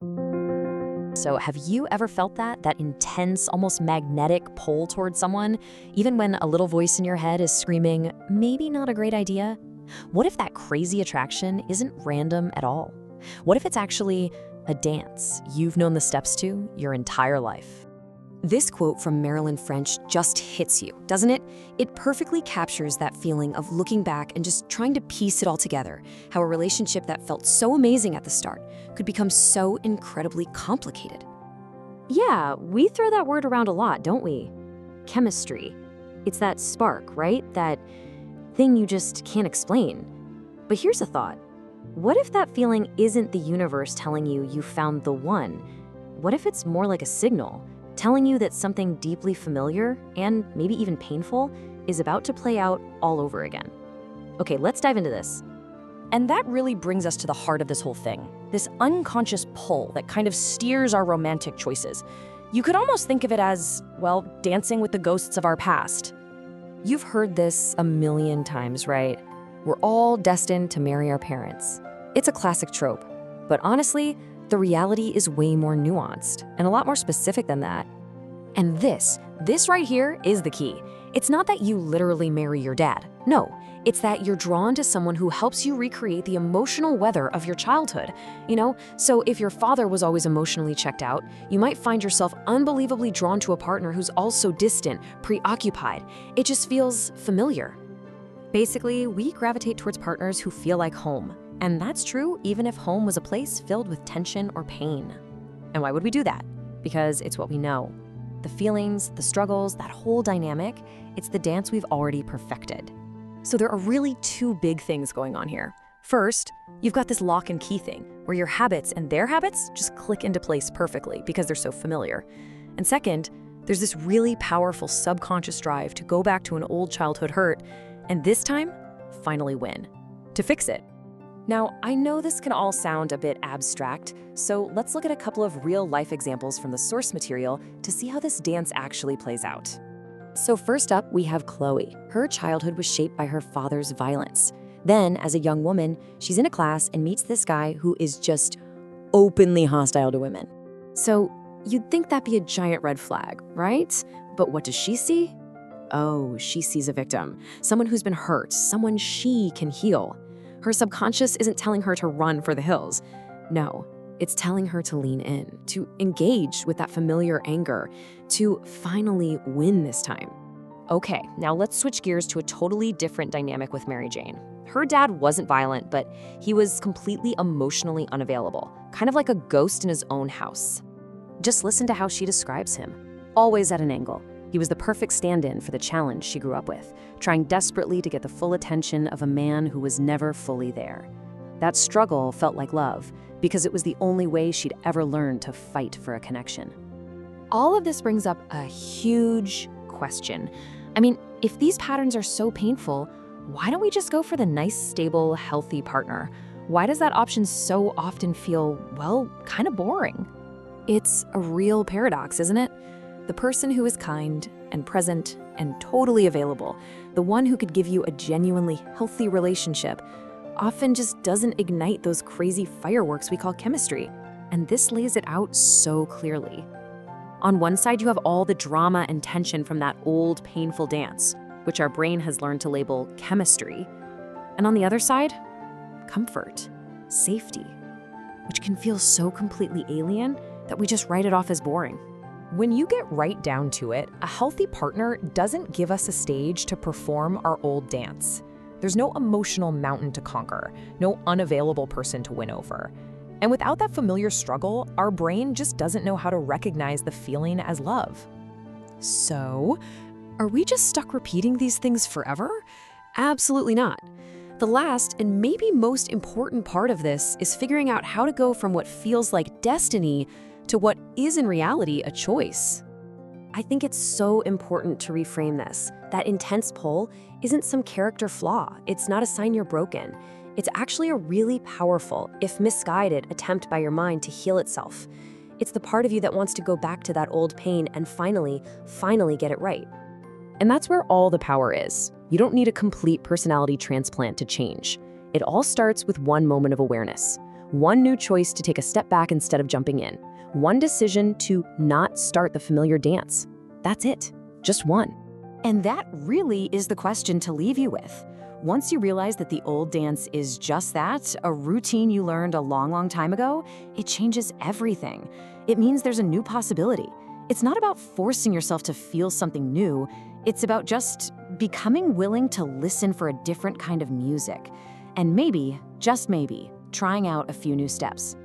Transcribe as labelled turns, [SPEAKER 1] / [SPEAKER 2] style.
[SPEAKER 1] So have you ever felt that intense, almost magnetic pull towards someone, even when a little voice in your head is screaming, maybe not a great idea? What if that crazy attraction isn't random at all? What if it's actually a dance you've known the steps to your entire life? This quote from Marilyn French just hits you, doesn't it? It perfectly captures that feeling of looking back and just trying to piece it all together, how a relationship that felt so amazing at the start could become so incredibly complicated. Yeah, we throw that word around a lot, don't we? Chemistry. It's that spark, right? That thing you just can't explain. But here's a thought. What if that feeling isn't the universe telling you you found the one? What if it's more like a signal, telling you that something deeply familiar, and maybe even painful, is about to play out all over again? Okay, let's dive into this. And that really brings us to the heart of this whole thing, this unconscious pull that kind of steers our romantic choices. You could almost think of it as, well, dancing with the ghosts of our past. You've heard this a million times, right? We're all destined to marry our parents. It's a classic trope, but honestly, the reality is way more nuanced and a lot more specific than that. And this right here is the key. It's not that you literally marry your dad. No, it's that you're drawn to someone who helps you recreate the emotional weather of your childhood. So if your father was always emotionally checked out, you might find yourself unbelievably drawn to a partner who's also distant, preoccupied. It just feels familiar. Basically, we gravitate towards partners who feel like home. And that's true even if home was a place filled with tension or pain. And why would we do that? Because it's what we know. The feelings, the struggles, that whole dynamic, it's the dance we've already perfected. So there are really two big things going on here. First, you've got this lock and key thing, where your habits and their habits just click into place perfectly because they're so familiar. And second, there's this really powerful subconscious drive to go back to an old childhood hurt, and this time, finally win. To fix it. Now, I know this can all sound a bit abstract, so let's look at a couple of real-life examples from the source material to see how this dance actually plays out. So first up, we have Chloe. Her childhood was shaped by her father's violence. Then, as a young woman, she's in a class and meets this guy who is just openly hostile to women. So you'd think that'd be a giant red flag, right? But what does she see? Oh, she sees a victim, someone who's been hurt, someone she can heal. Her subconscious isn't telling her to run for the hills. No, it's telling her to lean in, to engage with that familiar anger, to finally win this time. Okay, now let's switch gears to a totally different dynamic with Mary Jane. Her dad wasn't violent, but he was completely emotionally unavailable, kind of like a ghost in his own house. Just listen to how she describes him. Always at an angle. He was the perfect stand-in for the challenge she grew up with, trying desperately to get the full attention of a man who was never fully there. That struggle felt like love, because it was the only way she'd ever learned to fight for a connection. All of this brings up a huge question. I mean, if these patterns are so painful, why don't we just go for the nice, stable, healthy partner? Why does that option so often feel, well, kind of boring? It's a real paradox, isn't it? The person who is kind and present and totally available, the one who could give you a genuinely healthy relationship, often just doesn't ignite those crazy fireworks we call chemistry. And this lays it out so clearly. On one side, you have all the drama and tension from that old, painful dance, which our brain has learned to label chemistry. And on the other side, comfort, safety, which can feel so completely alien that we just write it off as boring.
[SPEAKER 2] When you get right down to it, a healthy partner doesn't give us a stage to perform our old dance. There's no emotional mountain to conquer, no unavailable person to win over. And without that familiar struggle, our brain just doesn't know how to recognize the feeling as love.
[SPEAKER 1] So, are we just stuck repeating these things forever? Absolutely not. The last and maybe most important part of this is figuring out how to go from what feels like destiny to what is in reality a choice. I think it's so important to reframe this. That intense pull isn't some character flaw. It's not a sign you're broken. It's actually a really powerful, if misguided, attempt by your mind to heal itself. It's the part of you that wants to go back to that old pain and finally get it right. And that's where all the power is. You don't need a complete personality transplant to change. It all starts with one moment of awareness. One new choice to take a step back instead of jumping in. One decision to not start the familiar dance. That's it. Just one.
[SPEAKER 3] And that really is the question to leave you with. Once you realize that the old dance is just that, a routine you learned a long, long time ago, it changes everything. It means there's a new possibility. It's not about forcing yourself to feel something new. It's about just becoming willing to listen for a different kind of music. And maybe, just maybe, trying out a few new steps.